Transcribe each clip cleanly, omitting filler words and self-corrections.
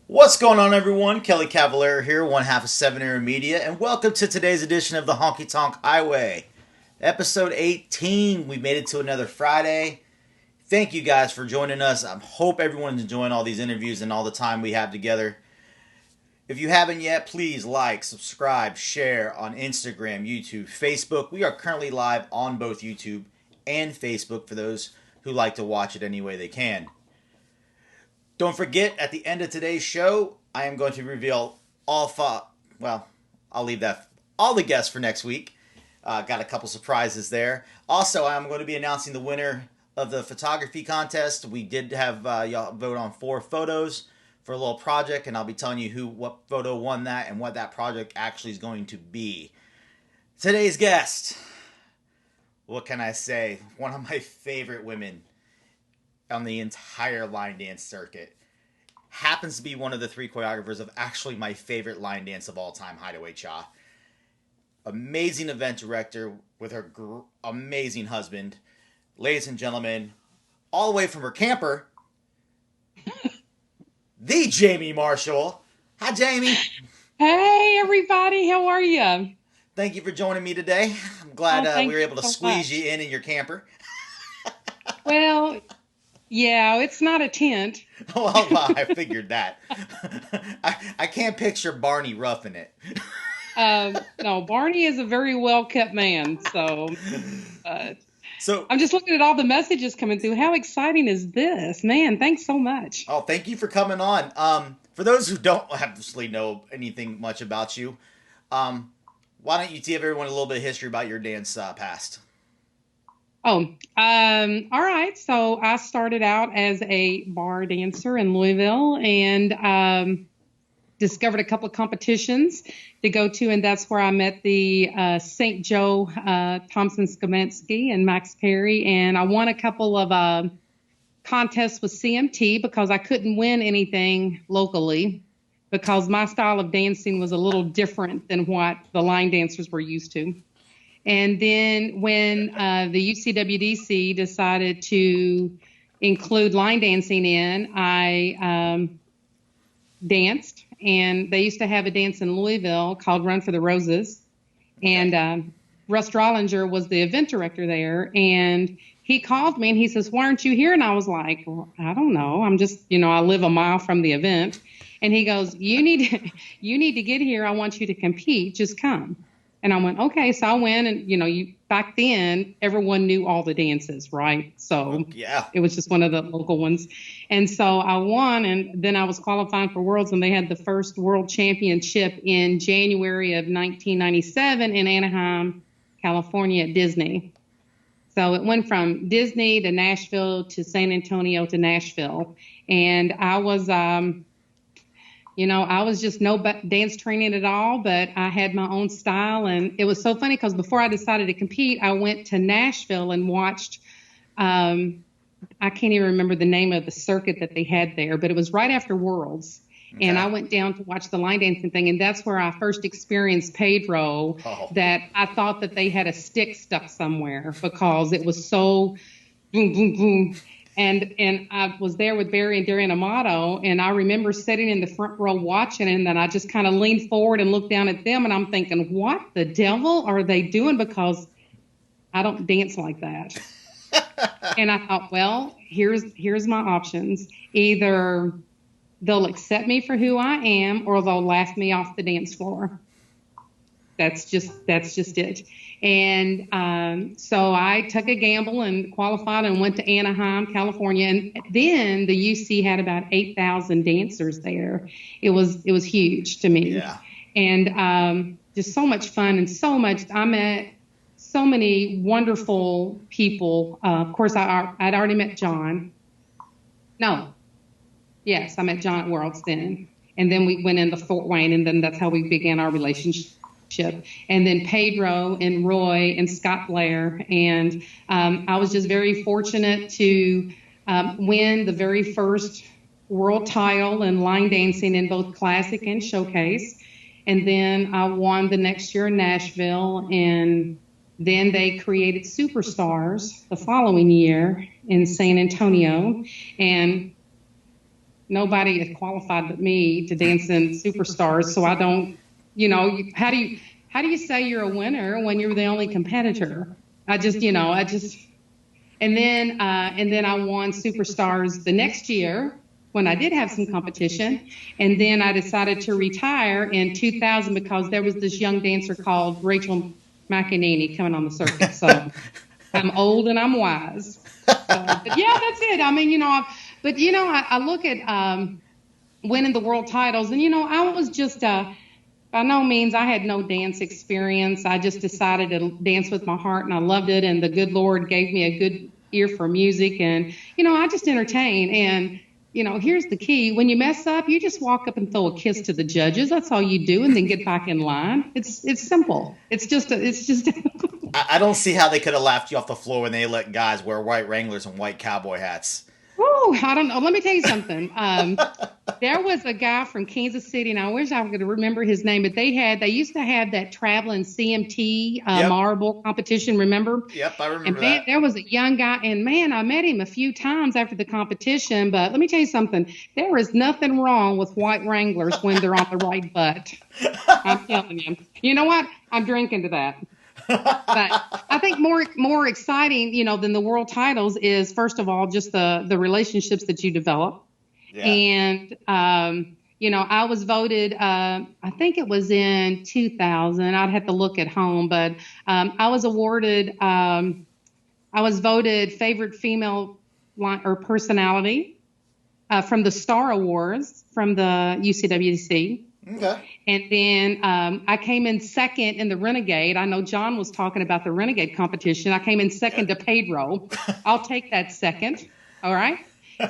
What's going on, everyone? Kelly Cavallero here, one half of 7 Era Media, and welcome to today's edition of the Honky Tonk Highway. Episode 18. We made it to another Friday. Thank you guys for joining us. I hope everyone's enjoying all these interviews and all the time we have together. If you haven't yet, please like, subscribe, share on Instagram, YouTube, Facebook. We are currently live on both YouTube and Facebook for those who like to watch it any way they can. Don't forget, at the end of today's show, I am going to reveal all the guests for next week. Got a couple surprises there. Also, I'm going to be announcing the winner of the photography contest. We did have y'all vote on 4 photos for a little project, and I'll be telling you what photo won that and what that project actually is going to be. Today's guest, what can I say? One of my favorite women on the entire line dance circuit. Happens to be one of the 3 choreographers of actually my favorite line dance of all time, Hideaway Cha. Amazing event director with her amazing husband. Ladies and gentlemen, all the way from her camper, the Jamie Marshall. Hi, Jamie. Hey, everybody. How are you? Thank you for joining me today. I'm glad we were able to squeeze you in your camper. Well, yeah, it's not a tent. Well, I figured that. I can't picture Barney roughing it. No, Barney is a very well-kept man, so I'm just looking at all the messages coming through. How exciting is this? Man, thanks so much. Oh, thank you for coming on. For those who don't obviously know anything much about you, why don't you give everyone a little bit of history about your dance past? All right. So I started out as a bar dancer in Louisville and discovered a couple of competitions to go to, and that's where I met the St. Joe Thompson Skamansky and Max Perry, and I won a couple of contests with CMT because I couldn't win anything locally because my style of dancing was a little different than what the line dancers were used to. And then when the UCWDC decided to include line dancing in, I danced. And they used to have a dance in Louisville called Run for the Roses. And Russ Drollinger was the event director there. And he called me and he says, "Why aren't you here?" And I was like, "Well, I don't know. I'm just, I live a mile from the event." And he goes, you need to get here. I want you to compete. Just come." And I went, "Okay." So I went, and back then everyone knew all the dances, right? So Yeah. it was just one of the local ones. And so I won, and then I was qualifying for Worlds, and they had the first World Championship in January of 1997 in Anaheim, California at Disney. So it went from Disney to Nashville to San Antonio to Nashville. And I was, I was just no dance training at all, but I had my own style. And it was so funny because before I decided to compete, I went to Nashville and watched, I can't even remember the name of the circuit that they had there, but it was right after Worlds. Okay. And I went down to watch the line dancing thing, and that's where I first experienced Pedro, that I thought that they had a stick stuck somewhere because it was so boom, boom, boom. And I was there with Barry and Darren Amato, and I remember sitting in the front row watching, and then I just kind of leaned forward and looked down at them, and I'm thinking, what the devil are they doing? Because I don't dance like that. And I thought, well, here's my options. Either they'll accept me for who I am, or they'll laugh me off the dance floor. That's just it. And so I took a gamble and qualified and went to Anaheim, California. And then the UC had about 8,000 dancers there. It was huge to me. Yeah. And just so much fun and I met so many wonderful people. Of course, I'd already met John. No. Yes, I met John at Worlds then. And then we went into Fort Wayne, and then that's how we began our relationship. And then Pedro and Roy and Scott Blair. And I was just very fortunate to win the very first world title in line dancing in both classic and showcase. And then I won the next year in Nashville, and then they created Superstars the following year in San Antonio. And nobody is qualified but me to dance in Superstars. So I don't, how do you say you're a winner when you're the only competitor? And then I won Superstars the next year when I did have some competition. And then I decided to retire in 2000 because there was this young dancer called Rachel McEnany coming on the circuit. So I'm old and I'm wise. But yeah, that's it. I mean, I look at winning the world titles, and I was just by no means, I had no dance experience. I just decided to dance with my heart, and I loved it. And the good Lord gave me a good ear for music, and I just entertain. And here's the key: when you mess up, you just walk up and throw a kiss to the judges. That's all you do, and then get back in line. It's simple. It's just. I don't see how they could have laughed you off the floor when they let guys wear white Wranglers and white cowboy hats. Oh, I don't know. Let me tell you something. There was a guy from Kansas City, and I wish I could remember his name, but they used to have that traveling CMT marble competition, remember? Yep, I remember and man, that. There was a young guy, and man, I met him a few times after the competition, but let me tell you something. There is nothing wrong with white Wranglers when they're on the right butt. I'm telling you. You know what? I'm drinking to that. But I think more exciting, than the world titles is, first of all, just the relationships that you develop. Yeah. And, I was voted, I think it was in 2000. I'd have to look at home, but I was voted favorite female or personality from the Star Awards from the UCWC. Okay. And then I came in second in the Renegade. I know John was talking about the Renegade competition. I came in second to Pedro. I'll take that second. All right.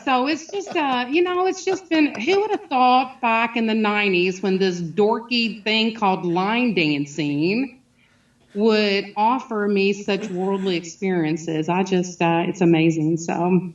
So it's just, it's just been, who would have thought back in the 90s when this dorky thing called line dancing would offer me such worldly experiences? I just, it's amazing. So,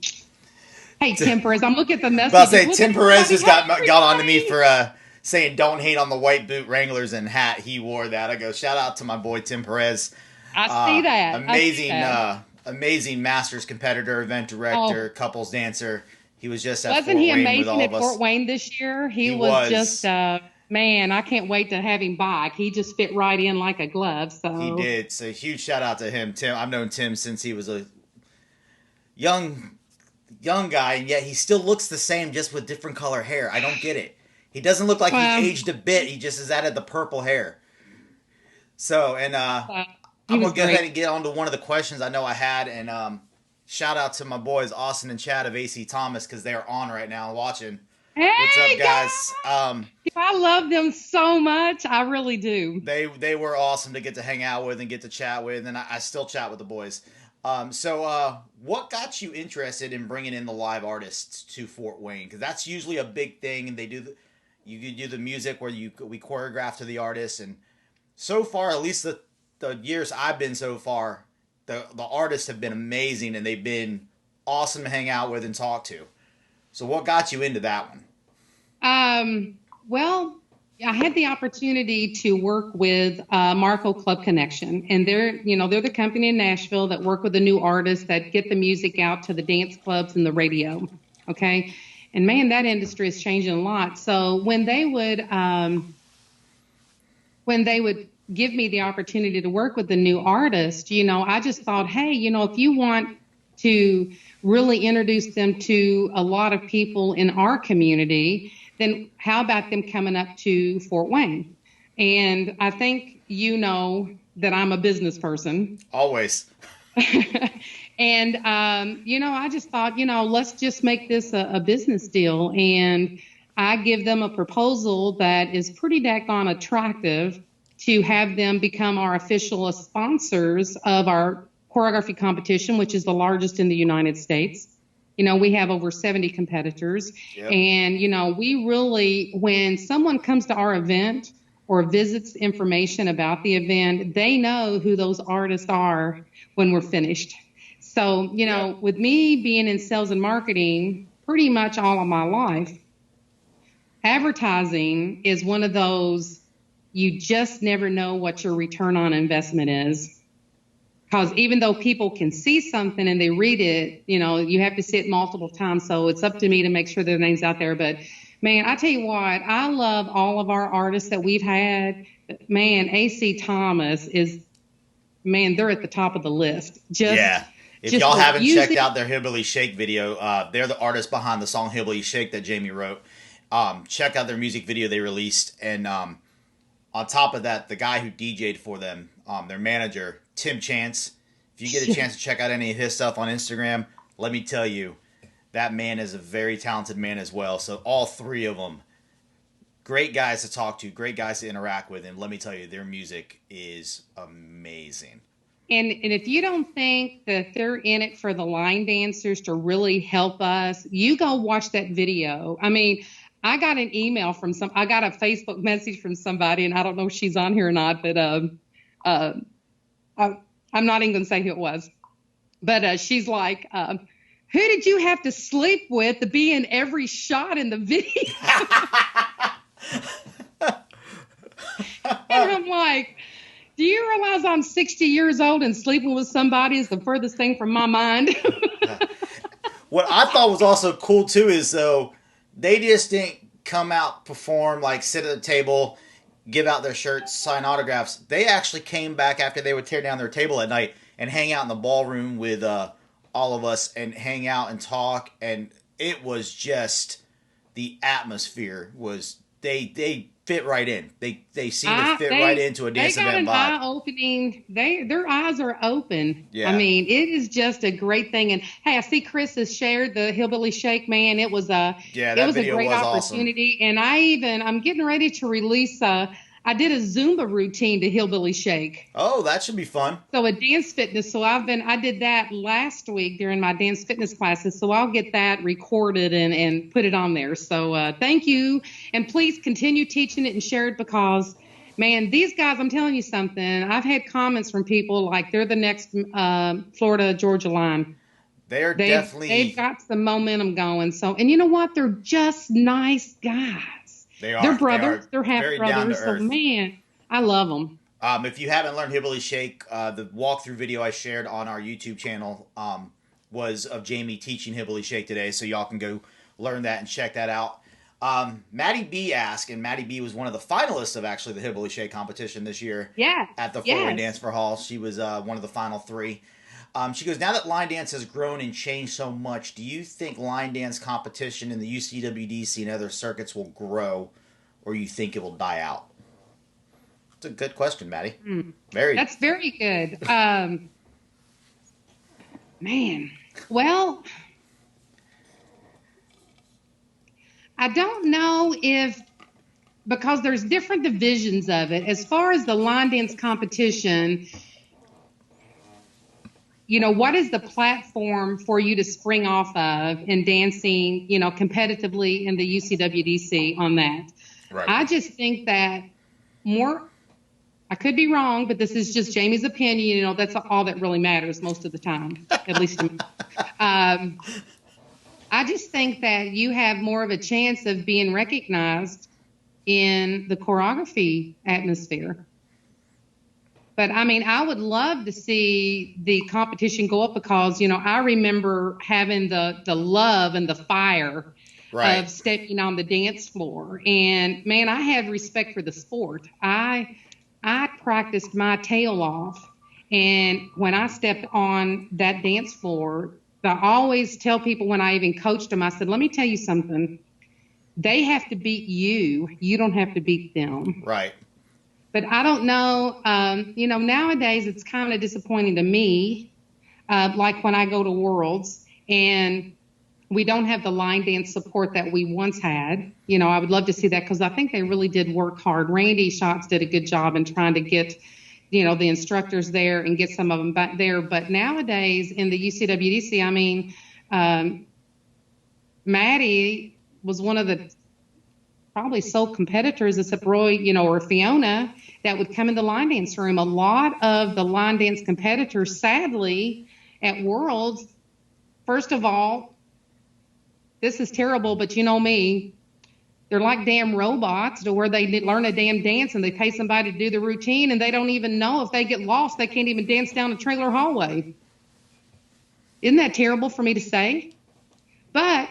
hey, Tim Perez, I'm looking at the message. I'll say Tim Perez just got on to me for saying don't hate on the white boot Wranglers and hat he wore. That I go, shout out to my boy Tim Perez. I see that. Amazing Masters competitor, event director, couples dancer. He was just at Wasn't Fort he Wayne amazing with all at of us. Fort Wayne this year? He was just man, I can't wait to have him back. He just fit right in like a glove. So he did. So huge shout out to him, Tim. I've known Tim since he was young guy, and yet he still looks the same, just with different color hair. I don't get it. He doesn't look like Well, he aged a bit. He just has added the purple hair. So, and he I'm was gonna go ahead great. and get on to one of the questions I know I had, and shout out to my boys Austin and Chad of AC Thomas because they're on right now watching. What's up, Hey guys? guys, I love them so much. I really do. They were awesome to get to hang out with and get to chat with, and I still chat with the boys. So what got you interested in bringing in the live artists to Fort Wayne? Because that's usually a big thing, and you do the music where we choreograph to the artists, and so far, at least the years I've been so far, the artists have been amazing, and they've been awesome to hang out with and talk to. So what got you into that one? Well, I had the opportunity to work with Marco Club Connection, and they're the company in Nashville that work with the new artists that get the music out to the dance clubs and the radio. Okay, and man, that industry is changing a lot. So when they would give me the opportunity to work with the new artist, I just thought, hey, if you want to really introduce them to a lot of people in our community, then how about them coming up to Fort Wayne? And I think that I'm a business person. Always. And, I just thought, let's just make this a business deal. And I give them a proposal that is pretty daggone attractive to have them become our official sponsors of our choreography competition, which is the largest in the United States. We have over 70 competitors. Yep. And, we really, when someone comes to our event or visits information about the event, they know who those artists are when we're finished. So, Yep. with me being in sales and marketing pretty much all of my life, advertising is one of those, you just never know what your return on investment is. Because even though people can see something and they read it, you have to see it multiple times. So it's up to me to make sure their name's out there. But man, I tell you what, I love all of our artists that we've had. Man, AC Thomas they're at the top of the list. Yeah. If y'all haven't checked out their Hillbilly Shake video, they're the artist behind the song Hillbilly Shake that Jamie wrote. Check out their music video they released. And on top of that, the guy who DJ'd for them, their manager, Tim Chance. If you get a chance to check out any of his stuff on Instagram, let me tell you, that man is a very talented man as well. So all three of them, great guys to talk to, great guys to interact with. And let me tell you, their music is amazing. And if you don't think that they're in it for the line dancers to really help us, you go watch that video. I mean, I got an email I got a Facebook message from somebody, and I don't know if she's on here or not, but I'm not even going to say who it was. But she's like, who did you have to sleep with to be in every shot in the video? And I'm like, do you realize I'm 60 years old and sleeping with somebody is the furthest thing from my mind? What I thought was also cool too is they just didn't come out, perform, like sit at the table, give out their shirts, sign autographs. They actually came back after they would tear down their table at night and hang out in the ballroom with all of us and hang out and talk. And it was just, the atmosphere was, they fit right in. They seem to fit right into a dance event vibe. They got an eye opening. Their eyes are open. Yeah. I mean, it is just a great thing. And hey, I see Chris has shared the Hillbilly Shake. Man, it was a great opportunity. Awesome. And I'm getting ready to release I did a Zumba routine to Hillbilly Shake. Oh, that should be fun. So a dance fitness. So I did that last week during my dance fitness classes. So I'll get that recorded and put it on there. So thank you. And please continue teaching it and share it because, man, these guys, I'm telling you something. I've had comments from people like they're the next Florida Georgia line. They've got some momentum going. So, and you know what? They're just nice guys. They are. They're brothers. They're half brothers. So, man, I love them. If you haven't learned Hillbilly Shake, the walkthrough video I shared on our YouTube channel was of Jamie teaching Hillbilly Shake today, so y'all can go learn that and check that out. Maddie B asked, and Maddie B was one of the finalists of actually the Hillbilly Shake competition this year. Yeah. At the Fort Wayne Dance for Hall. She was one of the final three. She goes, now that line dance has grown and changed so much, do you think line dance competition in the UCWDC and other circuits will grow, or you think it will die out? It's a good question, Maddie. That's very good. Man, well, I don't know because there's different divisions of it. As far as the line dance competition, what is the platform for you to spring off of in dancing, competitively in the UCWDC on that? Right. I just think that I could be wrong, but this is just Jamie's opinion. That's all that really matters most of the time, at least to me. I just think that you have more of a chance of being recognized in the choreography atmosphere. But I would love to see the competition go up because, I remember having the love and the fire of stepping on the dance floor. And man, I have respect for the sport. I practiced my tail off. And when I stepped on that dance floor, I always tell people when I even coached them, I said, let me tell you something. They have to beat you. You don't have to beat them. Right. But I don't know, nowadays it's kind of disappointing to me, like when I go to Worlds and we don't have the line dance support that we once had. I would love to see that because I think they really did work hard. Randy Schatz did a good job in trying to get, the instructors there and get some of them back there. But nowadays in the UCWDC, Maddie was one of the probably sole competitors, except Roy, or Fiona, that would come in the line dance room. A lot of the line dance competitors, sadly, at Worlds, first of all, this is terrible, but you know me, they're like damn robots to where they learn a damn dance and they pay somebody to do the routine and they don't even know if they get lost, they can't even dance down a trailer hallway. Isn't that terrible for me to say? But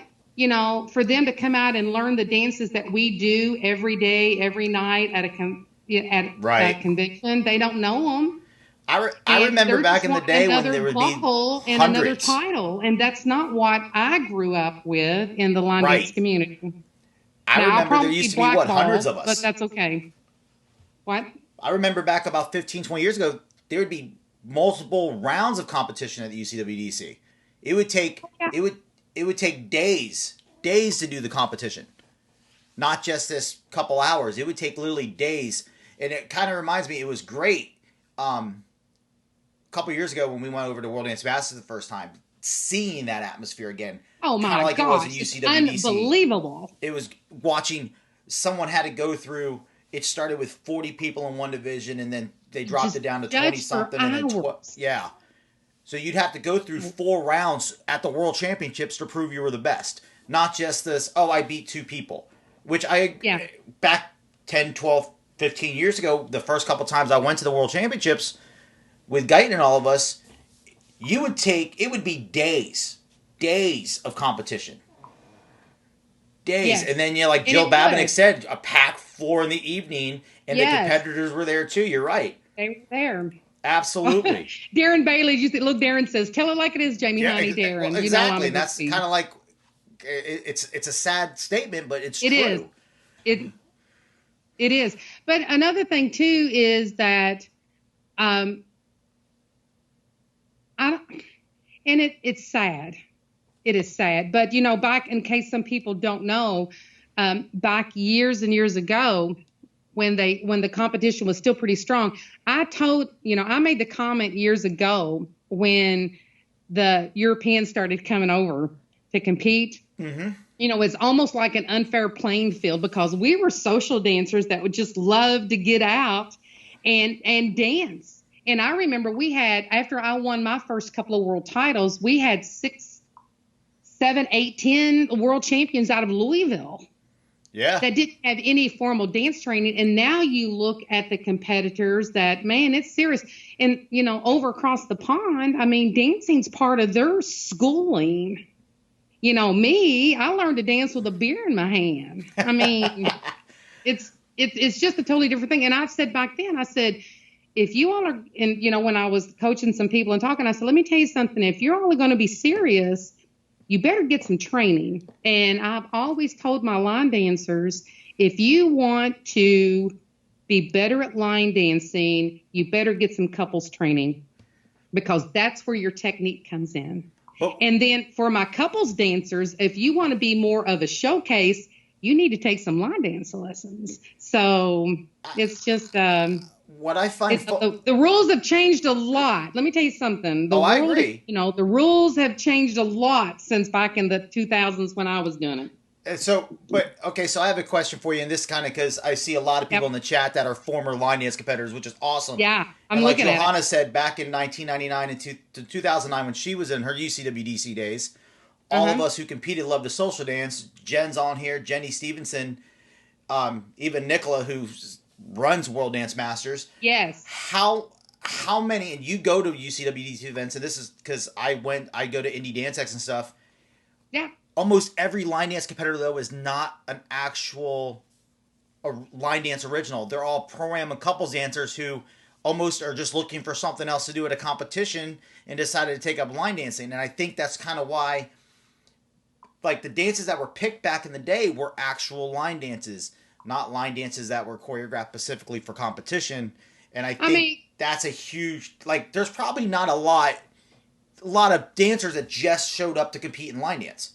for them to come out and learn the dances that we do every day, every night at a convention, they don't know them. I remember back in the day when there would be hundreds. And another title, and that's not what I grew up with in the line dance community. I remember there used to be, hundreds of us. But that's okay. What? I remember back about 15, 20 years ago, there would be multiple rounds of competition at the UCWDC. It would take it would take days to do the competition. Not just this couple hours. It would take literally days. And it kind of reminds me, it was great. A couple years ago when we went over to World Dance Masters the first time, seeing that atmosphere again. Oh my like gosh, it was in UCWDC. It's unbelievable. It was watching someone had to go through, it started with 40 people in one division and then they dropped it down to 20 something and then 12. Yeah. So you'd have to go through 4 rounds at the World Championships to prove you were the best. Not just this, I beat 2 people. Which back 10, 12, 15 years ago, the first couple times I went to the World Championships with Guyton and all of us, it would be days of competition. Days. Yes. And then, like Jill Babinick said, a packed floor in the evening, and the competitors were there too. You're right. They were there. Absolutely. Darren Bailey, look, Darren says, tell it like it is, Jamie Honey, Darren. Well, exactly. That's kind of like, it's a sad statement, but it's true. It is. But another thing too is that, it's sad. It is sad. But back in case some people don't know, back years and years ago, when the competition was still pretty strong, I made the comment years ago when the Europeans started coming over to compete. Mm-hmm. It's almost like an unfair playing field because we were social dancers that would just love to get out and dance. And I remember we had, after I won my first couple of world titles, we had 6, 7, 8, 10 world champions out of Louisville. Yeah. That didn't have any formal dance training. And now you look at the competitors that, man, it's serious. And, over across the pond, dancing's part of their schooling. Me, I learned to dance with a beer in my hand. It's just a totally different thing. And I said back then, if you all are, and when I was coaching some people and talking, I said, let me tell you something. If you're all going to be serious, you better get some training. And I've always told my line dancers, if you want to be better at line dancing, you better get some couples training, because that's where your technique comes in. Oh. And then for my couples dancers, if you want to be more of a showcase, you need to take some line dance lessons. So it's just what I find the rules have changed a lot. Let me tell you something. I agree. The rules have changed a lot since back in the 2000s when I was doing it. So I have a question for you, and this kind of because I see a lot of people in the chat that are former line dance competitors, which is awesome. Yeah, I'm looking at it. Like Johanna said, back in 1999 and to 2009, when she was in her UCWDC days, all of us who competed loved the social dance. Jen's on here, Jenny Stevenson, even Nicola, who runs World Dance Masters. Yes. How many? And you go to UCWDC events, and this is because I go to Indie Dance X and stuff. Yeah. Almost every line dance competitor, though, is not an actual line dance original. They're all pro-am and couples dancers who almost are just looking for something else to do at a competition and decided to take up line dancing. And I think that's kind of why, like, the dances that were picked back in the day were actual line dances, not line dances that were choreographed specifically for competition. And I think that's a huge, like, there's probably not a lot of dancers that just showed up to compete in line dance.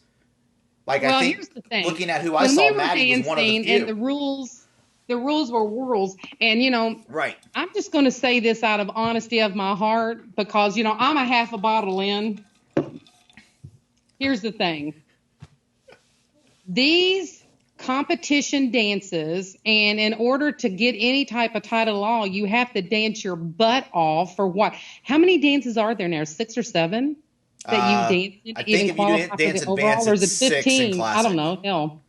Like, I think, here's the thing. Looking at who I saw, Maddie was one of the few. And the rules were rules. And, right. I'm just going to say this out of honesty of my heart, because, I'm a half a bottle in. Here's the thing. These competition dances, and in order to get any type of title at all, you have to dance your butt off for what? How many dances are there now? 6 or 7? That you dance I think if you dance advanced, it's 15. I don't know. Hell.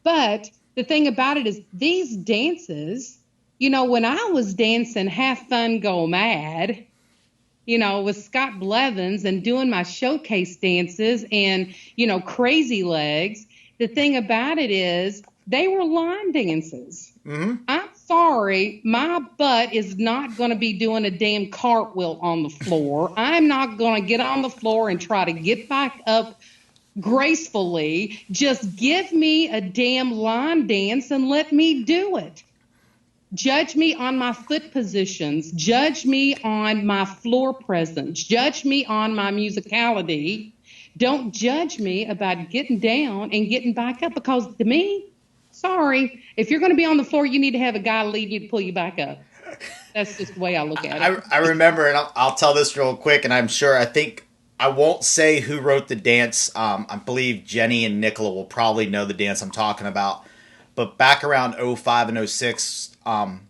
But the thing about it is, these dances, when I was dancing Have Fun, Go Mad, with Scott Blevins and doing my showcase dances and, Crazy Legs, the thing about it is they were line dances. Mm-hmm. I'm sorry, my butt is not going to be doing a damn cartwheel on the floor. I'm not going to get on the floor and try to get back up gracefully. Just give me a damn line dance and let me do it. Judge me on my foot positions. Judge me on my floor presence. Judge me on my musicality. Don't judge me about getting down and getting back up, because to me, sorry, if you're going to be on the floor, you need to have a guy lead you to pull you back up. That's just the way I look at it. I remember, and I'll tell this real quick, and I think I won't say who wrote the dance. I believe Jenny and Nicola will probably know the dance I'm talking about. But back around 05 and 06, and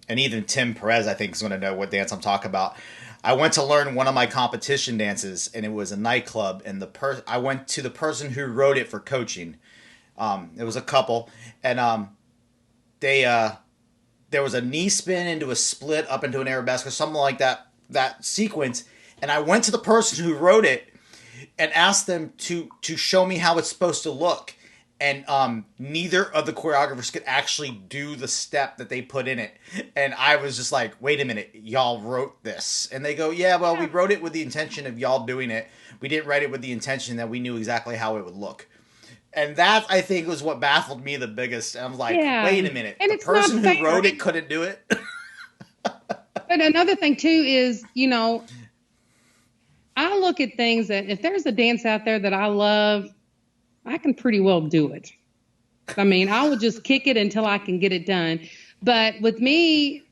even Tim Perez, I think, is going to know what dance I'm talking about. I went to learn one of my competition dances, and it was a nightclub. And I went to the person who wrote it for coaching. It was a couple, and there was a knee spin into a split up into an arabesque or something like that sequence. And I went to the person who wrote it and asked them to show me how it's supposed to look. And neither of the choreographers could actually do the step that they put in it. And I was just like, wait a minute, y'all wrote this. And they go, yeah, well, we wrote it with the intention of y'all doing it. We didn't write it with the intention that we knew exactly how it would look. And that, I think, was what baffled me the biggest. And I was like, wait a minute, and the person who wrote it couldn't do it? But another thing, too, is, I look at things that if there's a dance out there that I love, I can pretty well do it. I mean, I will just kick it until I can get it done. But with me,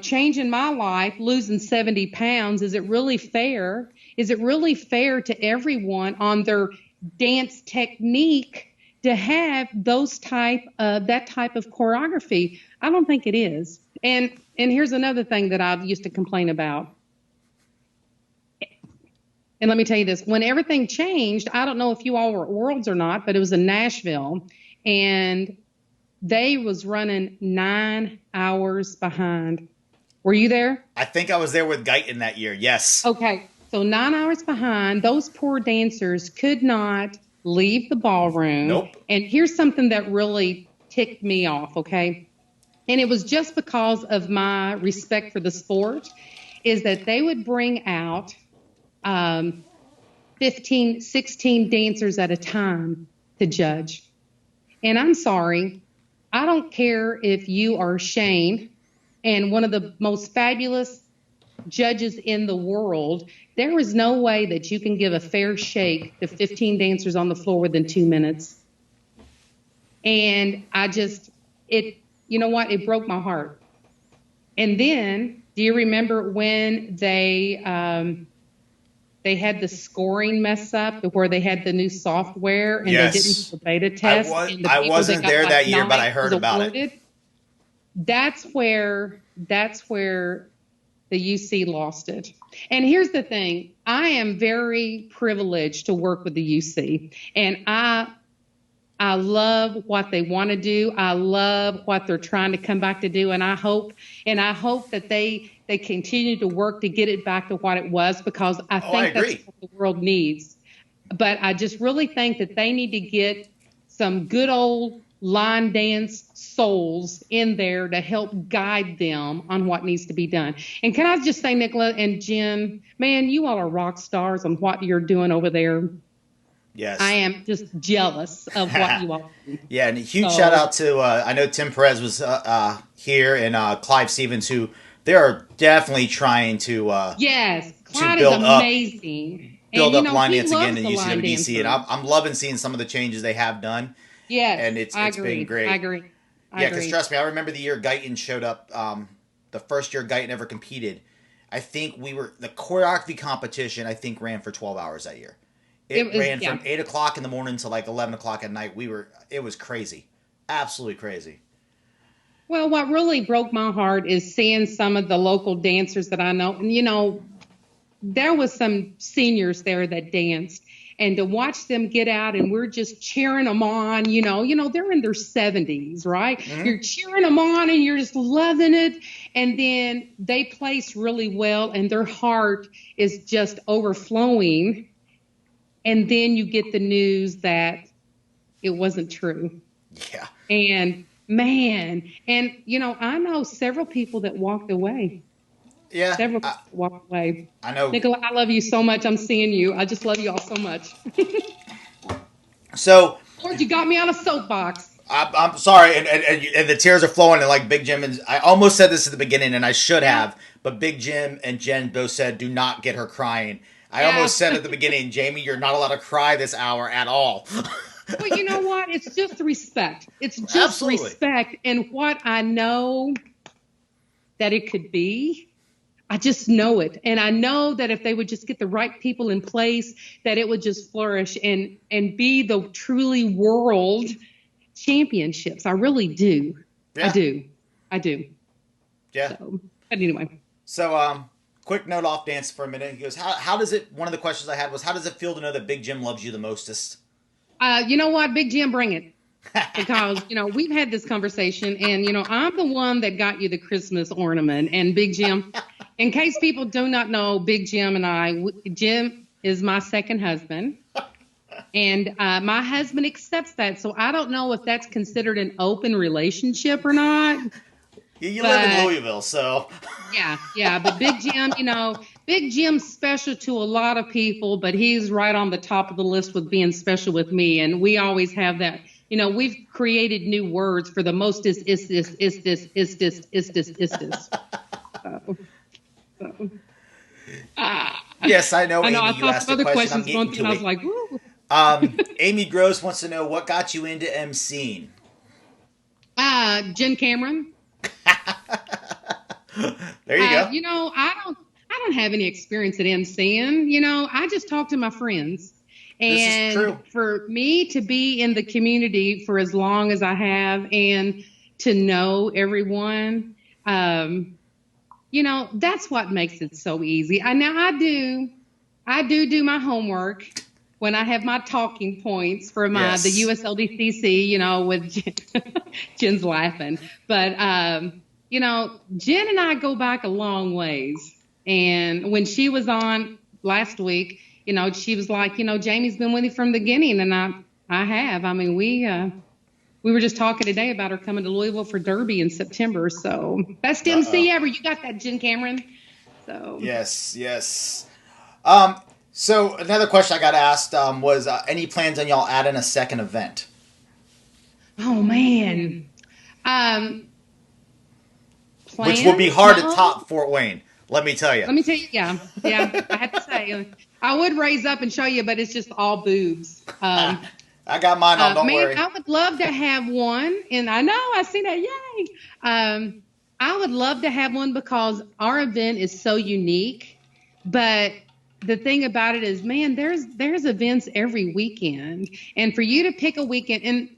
changing my life, losing 70 pounds, is it really fair? Is it really fair to everyone on their dance technique to have that type of choreography? I don't think it is. And here's another thing that I've used to complain about. And let me tell you this, when everything changed, I don't know if you all were at Worlds or not, but it was in Nashville, and they was running 9 hours behind. Were you there? I think I was there with Guyton that year, yes. Okay, so 9 hours behind. Those poor dancers could not leave the ballroom. Nope. And here's something that really ticked me off, okay? And it was just because of my respect for the sport, is that they would bring out 15, 16 dancers at a time to judge. And I'm sorry, I don't care if you are Shane and one of the most fabulous judges in the world. There is no way that you can give a fair shake to 15 dancers on the floor within 2 minutes. And you know what? It broke my heart. And then, do you remember when they had the scoring mess up where they had the new software and Yes. they didn't do the beta test? I wasn't there that year, but I heard about it. That's where the UC lost it. And here's the thing. I am very privileged to work with the UC. And I love what they want to do. I love what they're trying to come back to do. And I hope that they continue to work to get it back to what it was, because I think that's what the world needs. But I just really think that they need to get some good old line dance souls in there to help guide them on what needs to be done. And can I just say, Nicola and Jen, man, you all are rock stars on what you're doing over there. Yes. I am just jealous of what you all do. Yeah, and a huge shout out to, I know Tim Perez was here, and Clive Stevens, who they are definitely trying to yes, Clyde is amazing. Build up line dance again in UCWDC, and I'm loving seeing some of the changes they have done. Yes, and it's been great. I agree. Yeah, because trust me, I remember the year Guyton showed up, the first year Guyton ever competed. I think the choreography competition, I think, ran for 12 hours that year. It ran from 8 o'clock in the morning to like 11 o'clock at night. It was crazy. Absolutely crazy. Well, what really broke my heart is seeing some of the local dancers that I know. And, there was some seniors there that danced. And to watch them get out and we're just cheering them on, they're in their 70s, right? Mm-hmm. You're cheering them on and you're just loving it. And then they place really well and their heart is just overflowing. And then you get the news that it wasn't true. Yeah. And man, I know several people that walked away. Yeah. Several people walked away. I know. Nicola, I love you so much. I'm seeing you. I just love you all so much. So. Lord, you got me on a soapbox. I'm sorry, and the tears are flowing, and like Big Jim, and I almost said this at the beginning, and I should have, but Big Jim and Jen both said, do not get her crying. I almost said at the beginning, Jamie, you're not allowed to cry this hour at all. Well, you know what? It's just respect. It's just respect. And what I know that it could be, I just know it. And I know that if they would just get the right people in place, that it would just flourish and be the truly world championships. I really do. Yeah. I do. Yeah. So, but anyway. So, quick note off dance for a minute. He goes, how does it, one of the questions I had was, how does it feel to know that Big Jim loves you the mostest? You know what? Big Jim, bring it. Because, we've had this conversation and, I'm the one that got you the Christmas ornament. And Big Jim, in case people do not know, Big Jim and Jim is my second husband. And my husband accepts that. So I don't know if that's considered an open relationship or not. You live in Louisville, so. Yeah. But Big Jim, Big Jim's special to a lot of people, but he's right on the top of the list with being special with me. And we always have that. We've created new words for the mostest is this. Yes, I know. I Amy, I you asked thought a other question. questions once, and I was like, woo. Amy Gross wants to know what got you into emceeing. Jen Cameron. There you go. I don't have any experience at emceeing. I just talk to my friends. And this is true. For me to be in the community for as long as I have and to know everyone, that's what makes it so easy. I do my homework when I have my talking points for the USLDCC, with Jen's laughing. But, Jen and I go back a long ways. And when she was on last week, she was like, Jamie's been with you from the beginning. And I have. I mean, we were just talking today about her coming to Louisville for Derby in September. So best Uh-oh. MC ever. You got that, Jen Cameron. So Yes, yes. So another question I got asked was any plans on y'all adding a second event? oh man. Um Which will be plans? hard to No. top Fort Wayne. Let me tell you. Let me tell you, yeah. I have to say, I would raise up and show you, but it's just all boobs. I got mine on. Don't Man, worry. I would love to have one, and I know I see that. Yay! I would love to have one because our event is so unique. But the thing about it is, man, there's events every weekend, and for you to pick a weekend, and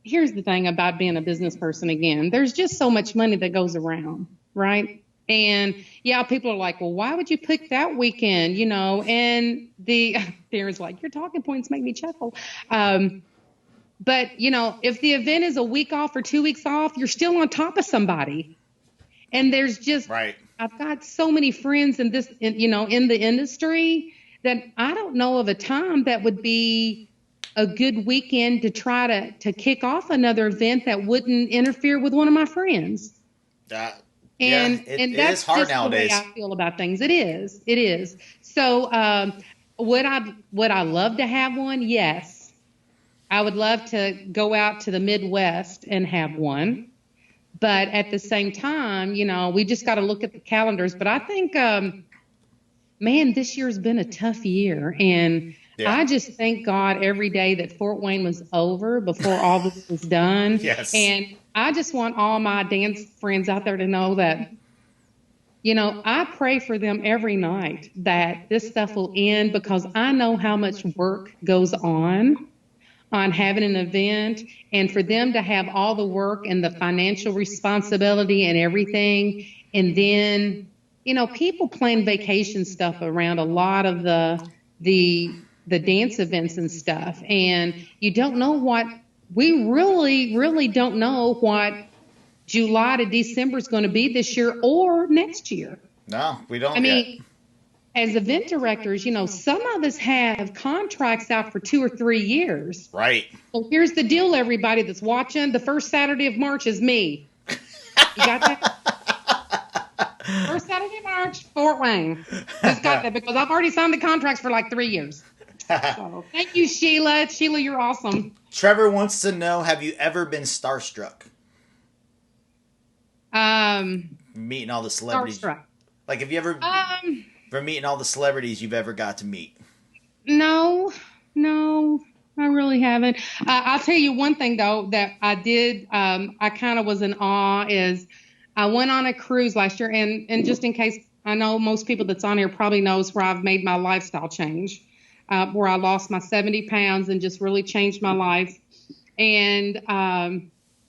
here's the thing about being a business person again, there's just so much money that goes around, right? And yeah, people are like, well, why would you pick that weekend? And there's like, your talking points make me chuckle. But if the event is a week off or 2 weeks off, you're still on top of somebody. And there's just, Right. I've got so many friends in this, in the industry that I don't know of a time that would be a good weekend to try to kick off another event that wouldn't interfere with one of my friends. Yeah, And it is that's hard just the way nowadays. I feel about things. It is. So, would I love to have one? Yes. I would love to go out to the Midwest and have one. But at the same time, we just got to look at the calendars. But I think, man, this year's been a tough year. And Yeah. I just thank God every day that Fort Wayne was over before all this was done. Yes. And I just want all my dance friends out there to know that, I pray for them every night that this stuff will end because I know how much work goes on having an event, and for them to have all the work and the financial responsibility and everything. And then, people plan vacation stuff around a lot of the dance events and stuff. And you don't know we really don't know what July to December is going to be this year or next year. No, we don't I yet. mean, as event directors, some of us have contracts out for 2 or 3 years. Right. So here's the deal, everybody that's watching. The first Saturday of March is me. You got that? First Saturday of March, Fort Wayne. Who's got that? Because I've already signed the contracts for like 3 years. So thank you, Sheila. Sheila, you're awesome. Trevor wants to know, have you ever been starstruck? Meeting all the celebrities. Starstruck. Like, have you ever... for meeting all the celebrities you've ever got to meet? No, I really haven't. I'll tell you one thing, though, that I did, I kind of was in awe, is I went on a cruise last year, and just in case, I know most people that's on here probably knows where I've made my lifestyle change, where I lost my 70 pounds and just really changed my life. And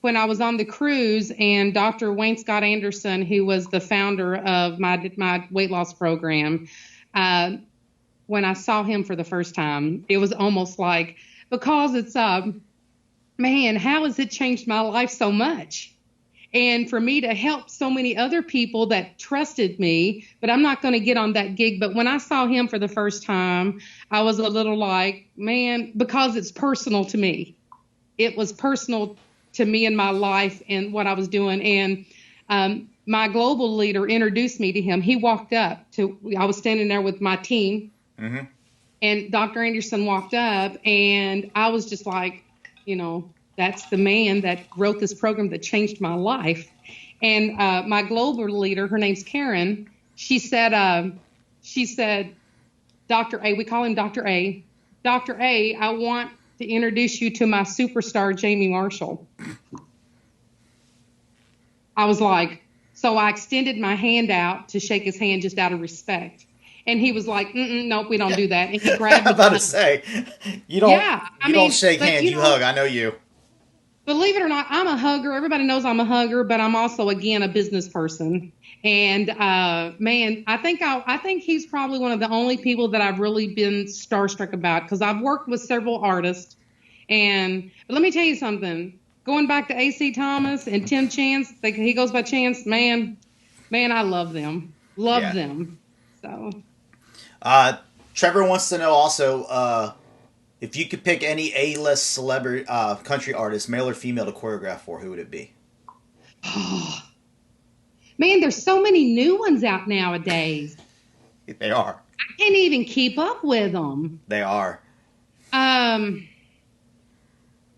when I was on the cruise, and Dr. Wayne Scott Anderson, who was the founder of my weight loss program, when I saw him for the first time, it was almost like, because it's, man, how has it changed my life so much? And for me to help so many other people that trusted me, but I'm not going to get on that gig. But when I saw him for the first time, I was a little like, man, because it's personal to me. It was personal to me in my life and what I was doing. And my global leader introduced me to him. He walked up I was standing there with my team. Mm-hmm. And Dr. Anderson walked up, and I was just like, that's the man that wrote this program that changed my life. And my global leader, her name's Karen, she said, Dr. A, we call him Dr. A. Dr. A, I want to introduce you to my superstar, Jamie Marshall. I was like, so I extended my hand out to shake his hand just out of respect. And he was like, nope, we don't do that. And he grabbed me. I'm about to say, you don't, don't shake hands, you hug. I know you. Believe it or not, I'm a hugger. Everybody knows I'm a hugger, but I'm also, again, a business person. And man, I think he's probably one of the only people that I've really been starstruck about, because I've worked with several artists. But let me tell you something. Going back to A.C. Thomas and Tim Chance, he goes by Chance. Man, I love them. Love them. So. Trevor wants to know also, If you could pick any A-list celebrity country artist, male or female, to choreograph for, who would it be? Man, there's so many new ones out nowadays. They are. I can't even keep up with them. They are. And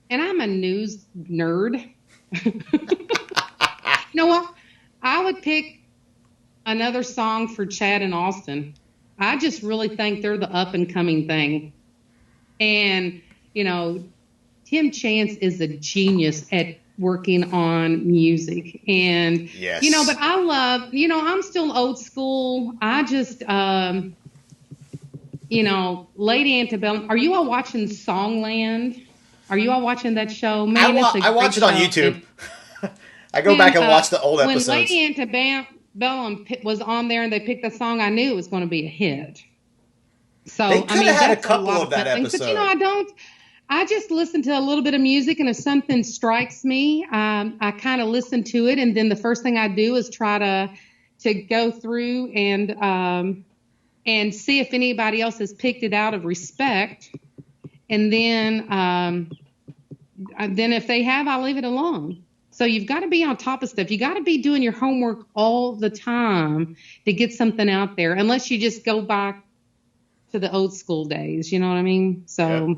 I'm a news nerd. You know what? I would pick another song for Chad and Austin. I just really think they're the up and coming thing. And, Tim Chance is a genius at working on music. And, yes. But I love, I'm still old school. I just, Lady Antebellum. Are you all watching Songland? Are you all watching that show? Man, I watch it on YouTube. I go back and watch the old episodes. When Lady Antebellum was on there and they picked the song, I knew it was going to be a hit. So they could have had a couple of that episode. But I just listen to a little bit of music, and if something strikes me, I kind of listen to it, and then the first thing I do is try to go through and see if anybody else has picked it out of respect, and then if they have, I'll leave it alone. So you've got to be on top of stuff. You got to be doing your homework all the time to get something out there, unless you just go back to the old school days. You know what I mean? So, yep.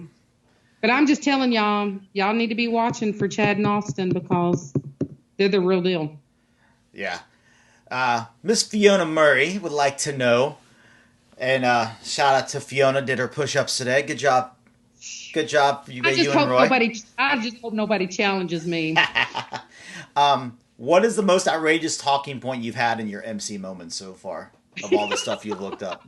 But I'm just telling y'all need to be watching for Chad and Austin because they're the real deal. Yeah. Miss Fiona Murray would like to know, and shout out to Fiona, did her push-ups today. Good job. Good job, you and Roy. I just hope nobody challenges me. What is the most outrageous talking point you've had in your MC moments so far of all the stuff you've looked up?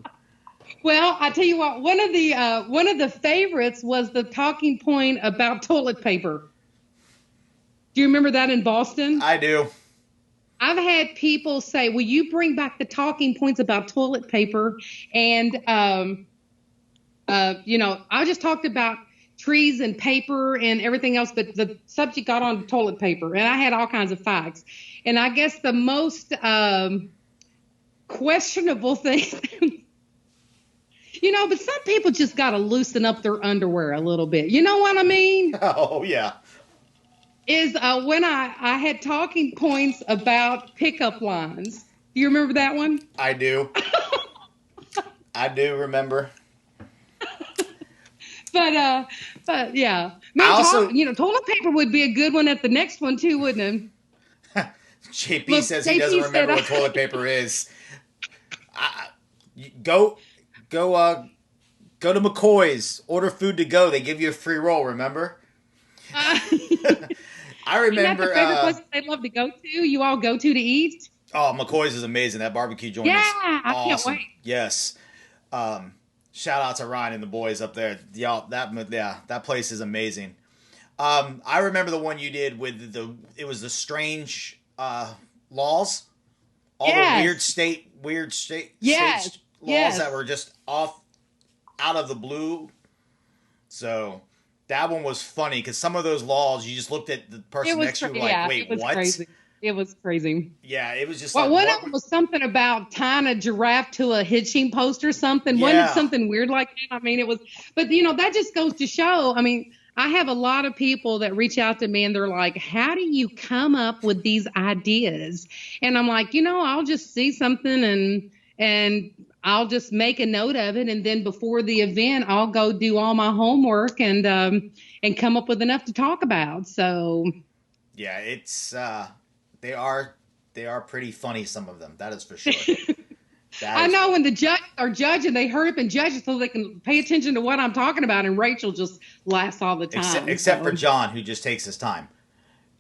Well, I tell you what, one of the favorites was the talking point about toilet paper. Do you remember that in Boston? I do. I've had people say, "Will you bring back the talking points about toilet paper?" And I just talked about trees and paper and everything else, but the subject got on toilet paper, and I had all kinds of facts. And I guess the most questionable thing, but some people just got to loosen up their underwear a little bit. You know what I mean? Oh, yeah. Is when I had talking points about pickup lines. Do you remember that one? I do. I do remember. But yeah. Man, toilet paper would be a good one at the next one too, wouldn't it? JP says he doesn't remember what toilet paper is. Go to McCoy's, order food to go. They give you a free roll, remember? I remember. Isn't that the favorite place they love to go to? You all go to eat? Oh, McCoy's is amazing. That barbecue joint is awesome. I can't wait. Yes. Shout out to Ryan and the boys up there. Y'all, that place is amazing. I remember the one you did with it was the strange laws. All the weird state laws that were just out of the blue. So that one was funny because some of those laws, you just looked at the person next to you like, wait, what? Crazy. It was crazy. Yeah, it was just one of them was something about tying a giraffe to a hitching post or something. Yeah. Wasn't it something weird like that? I mean, it was, but that just goes to show, I mean, I have a lot of people that reach out to me and they're like, how do you come up with these ideas? And I'm like, I'll just see something and I'll just make a note of it. And then before the event, I'll go do all my homework and come up with enough to talk about. So yeah, it's, they are pretty funny, some of them. That is for sure. I know when the judges are judging, they hurry up and judge it so they can pay attention to what I'm talking about. And Rachel just laughs all the time. Except for John, who just takes his time.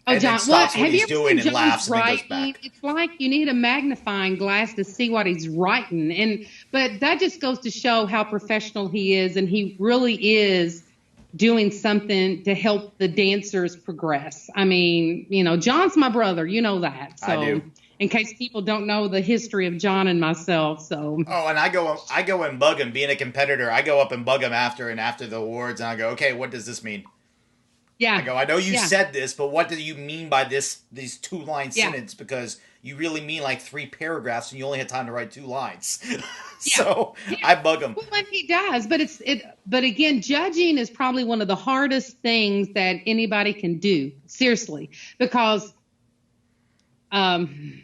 Oh, and John, stops what have he's you doing ever and laughs and then goes writing? back. It's like you need a magnifying glass to see what he's writing. But that just goes to show how professional he is. And he really is doing something to help the dancers progress. I mean, John's my brother. You know that. So, I do. In case people don't know the history of John and myself. So. Oh, and I go and bug him. Being a competitor, I go up and bug him after the awards, and I go, okay, what does this mean? Yeah. I go, I know you Yeah. said this, but what do you mean by these 2-line Yeah. sentence? Because you really mean like 3 paragraphs and you only had time to write 2 lines. Yeah. So Yeah. I bug him. Well, and he does, but but again, judging is probably one of the hardest things that anybody can do, seriously, because I'm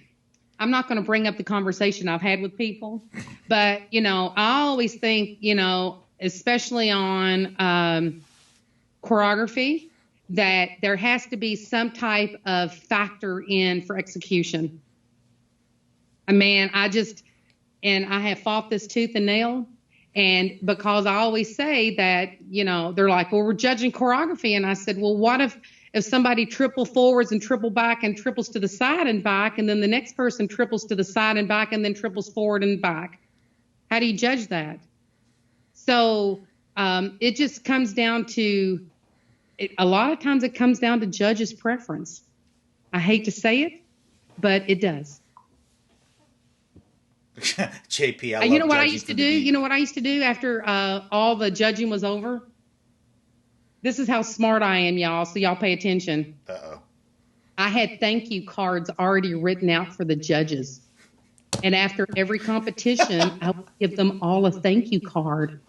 not going to bring up the conversation I've had with people, but I always think, especially on choreography, that there has to be some type of factor in for execution. Man, and I have fought this tooth and nail. And because I always say that, they're like, well, we're judging choreography. And I said, well, what if somebody triple forwards and triple back and triples to the side and back, and then the next person triples to the side and back and then triples forward and back? How do you judge that? So it just comes down to, a lot of times it comes down to judge's preference. I hate to say it, but it does. JP, I love you know what I judging used to from do? the deep. You know what I used to do after all the judging was over? This is how smart I am, y'all, so y'all pay attention. Uh-oh. I had thank you cards already written out for the judges. And after every competition, I would give them all a thank you card.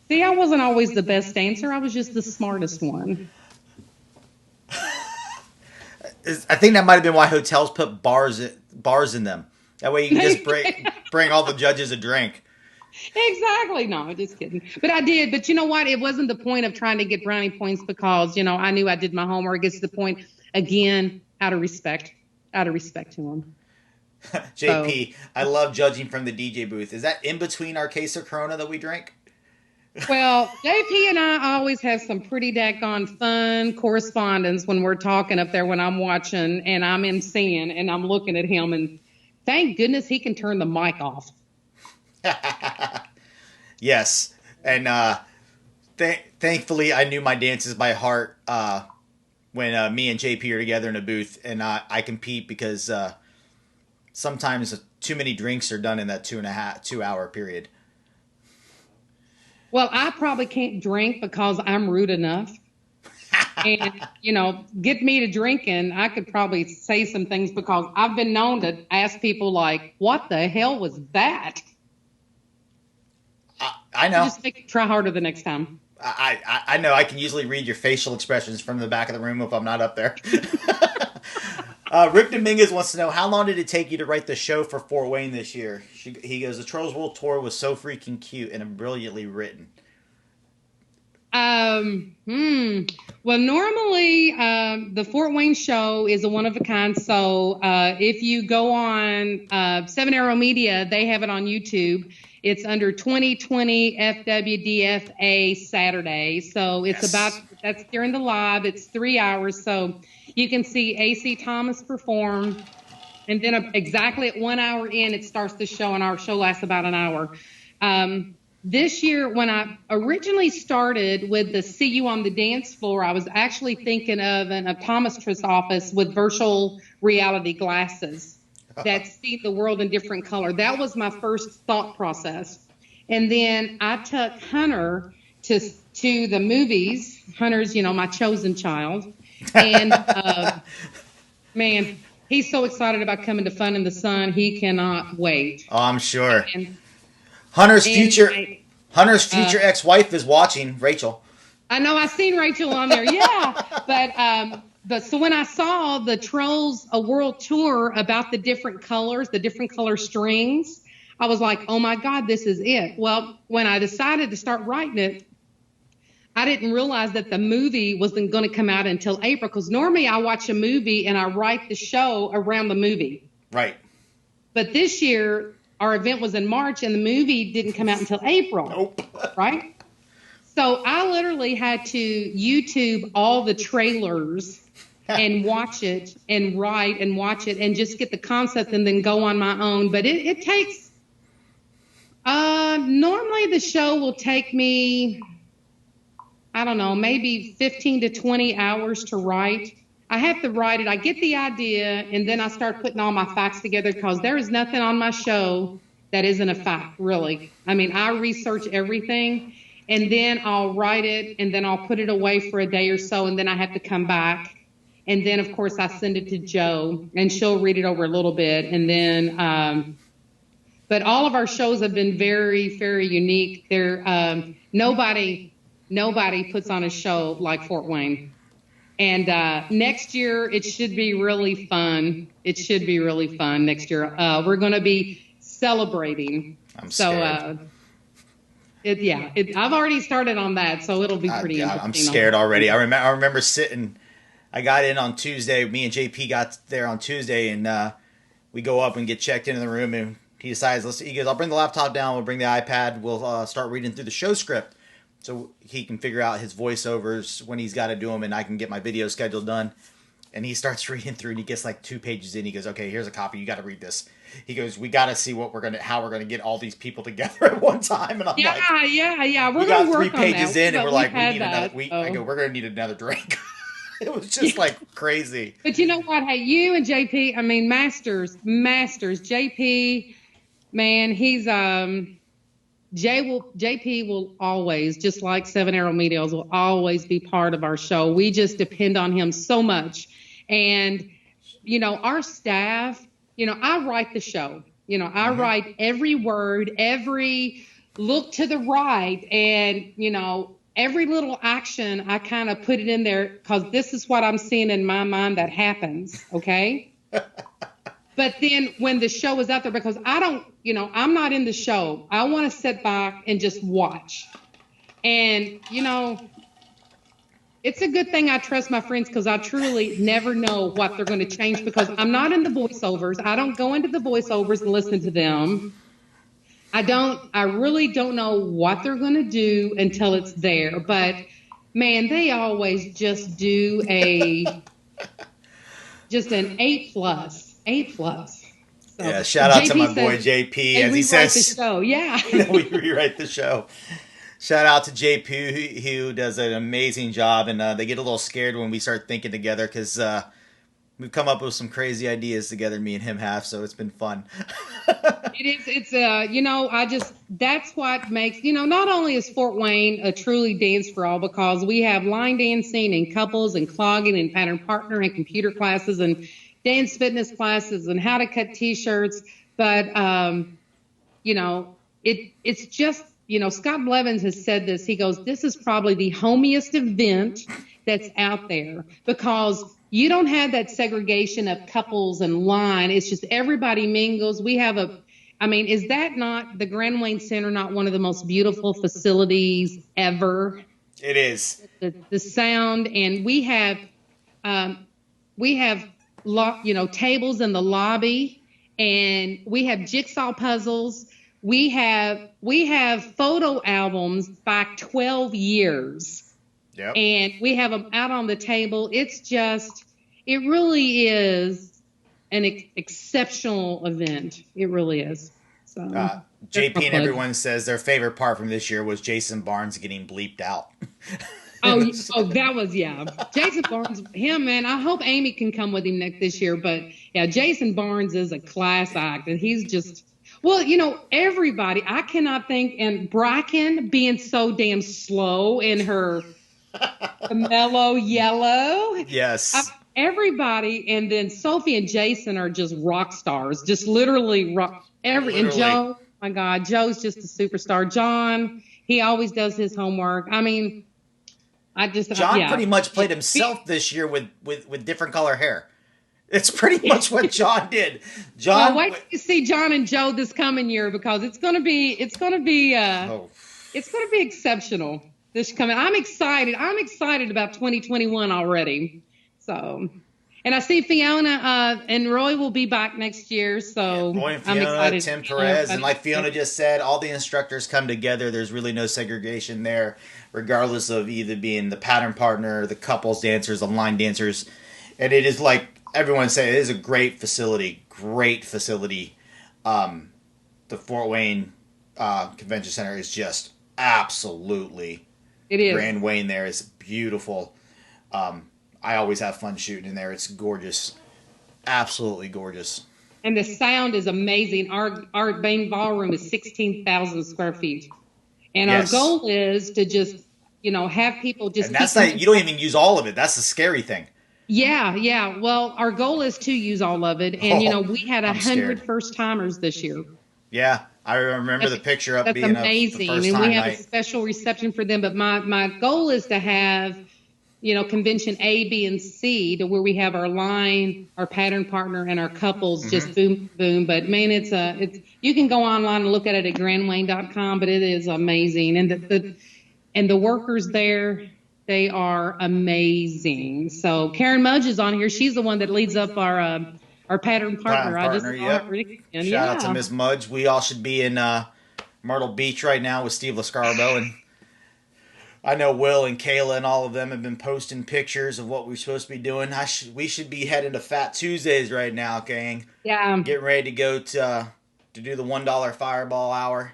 See, I wasn't always the best dancer. I was just the smartest one. I think that might have been why hotels put bars in them. That way you can just bring all the judges a drink. Exactly. No, just kidding. But I did. But you know what? It wasn't the point of trying to get brownie points, because, I knew I did my homework. It's the point, again, out of respect to them. JP, so, I love judging from the DJ booth. Is that in between our case of Corona that we drink? Well, JP and I always have some pretty daggone fun correspondence when we're talking up there, when I'm watching and I'm emceeing and I'm looking at him, and thank goodness he can turn the mic off. Yes. And thankfully I knew my dances by heart when me and JP are together in a booth, and I compete because sometimes too many drinks are done in that 2-hour period. Well, I probably can't drink because I'm rude enough. And, get me to drinking, I could probably say some things, because I've been known to ask people like, what the hell was that? I know. Just try harder the next time. I know. I can usually read your facial expressions from the back of the room if I'm not up there. Rick Dominguez wants to know, how long did it take you to write the show for Fort Wayne this year? He goes, the Trolls World Tour was so freaking cute and brilliantly written. Well, normally the Fort Wayne show is a one-of-a-kind. So if you go on 7 Arrow Media, they have it on YouTube. It's under 2020 FWDFA Saturday. So it's that's during the live. It's 3 hours. So you can see AC Thomas perform. And then exactly at 1 hour in, it starts the show, and our show lasts about an hour. This year, when I originally started with the See You on the Dance Floor, I was actually thinking of an optometrist office with virtual reality glasses that see the world in different color. That was my first thought process. And then I took Hunter to the movies. Hunter's, my chosen child. And, man, he's so excited about coming to Fun in the Sun. He cannot wait. Oh, I'm sure. Hunter's future ex-wife is watching, Rachel. I know. I've seen Rachel on there. Yeah. But so when I saw the Trolls a World Tour about the different colors, the different color strings, I was like, oh my God, this is it. Well, when I decided to start writing it, I didn't realize that the movie wasn't going to come out until April, because normally I watch a movie and I write the show around the movie. Right. But this year, our event was in March and the movie didn't come out until April. Nope. Right? So I literally had to YouTube all the trailers and watch it and write and watch it and just get the concept and then go on my own. But it takes, normally the show will take me, I don't know, maybe 15 to 20 hours to write. I have to write it. I get the idea, and then I start putting all my facts together, because there is nothing on my show that isn't a fact, really. I mean, I research everything. and then I'll write it, and then I'll put it away for a day or so, and then I have to come back. And then, of course, I send it to Jo, and she'll read it over a little bit. And then, but all of our shows have been very, very unique. Nobody puts on a show like Fort Wayne. And next year, it should be really fun. It should be really fun next year. We're going to be celebrating. I'm scared. I've already started on that, so it'll be pretty interesting. I'm scared already. I remember sitting. I got in on Tuesday. Me and JP got there on Tuesday, and we go up and get checked into the room, and he decides, he goes, I'll bring the laptop down, we'll bring the iPad, we'll start reading through the show script so he can figure out his voiceovers when he's got to do them, and I can get my video schedule done. And he starts reading through, and he gets like 2 pages in. He goes, okay, here's a copy. You got to read this. He goes, we got to see how we're gonna get all these people together at one time. And I'm like, yeah. We got 3 pages in, and we're like, we need another. I go, we're gonna need another drink. It was just like crazy. But you know what? Hey, you and JP, I mean, masters. JP, man, he's JP will always, just like Seven Arrow Medios, will always be part of our show. We just depend on him so much. And, our staff, I write the show. I write every word, every look to the right, and, every little action, I kind of put it in there because this is what I'm seeing in my mind that happens, okay? But then when the show is out there, because I don't, I'm not in the show. I want to sit back and just watch. And, it's a good thing I trust my friends because I truly never know what they're going to change because I'm not in the voiceovers. I don't go into the voiceovers and listen to them. I really don't know what they're going to do until it's there. But, man, they always just do an A+. So, yeah, shout out JP to my says, boy JP. Hey, as he says, the show. Yeah. We rewrite the show. Shout out to JP who does an amazing job, and they get a little scared when we start thinking together because we've come up with some crazy ideas together, me and him have, so it's been fun. That's what makes, not only is Fort Wayne a truly dance for all because we have line dancing and couples and clogging and pattern partner and computer classes and dance fitness classes and how to cut t-shirts. But, it's just, Scott Blevins has said this. He goes, this is probably the homiest event that's out there because you don't have that segregation of couples and line. It's just everybody mingles. We have is that not the Grand Wayne Center, not one of the most beautiful facilities ever? It is. The sound, and we have tables in the lobby, and we have jigsaw puzzles. We have photo albums back 12 years. Yep. And we have them out on the table. It really is an exceptional event. It really is. So JP and everyone says their favorite part from this year was Jason Barnes getting bleeped out. That was, Jason Barnes, him, man. I hope Amy can come with him this year. But, yeah, Jason Barnes is a class act. And he's just, everybody, I cannot think, and Bracken being so damn slow in her mellow yellow. Yes. Everybody, and then Sophie and Jason are just rock stars, just literally rock. And Joe, my God, Joe's just a superstar. John, he always does his homework. I mean, John pretty much played himself this year with different color hair. It's pretty much what John did. John, wait till you see John and Joe this coming year because it's going to be exceptional. This coming, I'm excited. I'm excited about 2021 already. So, and I see Fiona and Roy will be back next year. So Roy and Fiona, Tim Perez, and like Fiona just said, all the instructors come together. There's really no segregation there, regardless of either being the pattern partner, the couples dancers, the line dancers, and it is like everyone say, it is a great facility. Great facility. The Fort Wayne Convention Center is just absolutely. It is. Grand Wayne there is beautiful. I always have fun shooting in there. It's gorgeous. Absolutely gorgeous. And the sound is amazing. Our main ballroom is 16,000 square feet. And our goal is to just, have people just. And that's not, you don't even use all of it. That's the scary thing. Yeah, yeah. Well, our goal is to use all of it. And, we had 100 first timers this year. Yeah, I remember the picture up being amazing. The first and time we have a special reception for them. But my goal is to have, convention A, B, and C, to where we have our line, our pattern partner, and our couples just boom, boom. But man, it's you can go online and look at it at grandwayne.com, but it is amazing. And the workers there, they are amazing. So Karen Mudge is on here. She's the one that leads up our pattern partner. Shout out to Ms. Mudge. We all should be in Myrtle Beach right now with Steve Lascarbo, and I know Will and Kayla and all of them have been posting pictures of what we're supposed to be doing. We should be heading to Fat Tuesdays right now, gang. Yeah. Getting ready to go to do the $1 Fireball Hour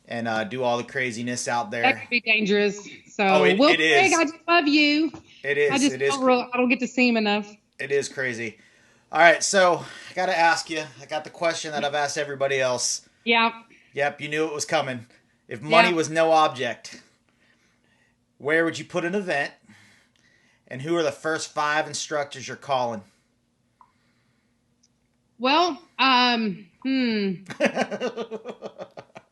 and do all the craziness out there. That could be dangerous. So, Will, it is. Craig, I just love you. It is. I don't get to see him enough. It is crazy. All right, so I got to ask you. I got the question that I've asked everybody else. Yeah. Yep, you knew it was coming. If money was no object, where would you put an event? And who are the first 5 instructors you're calling? Well, I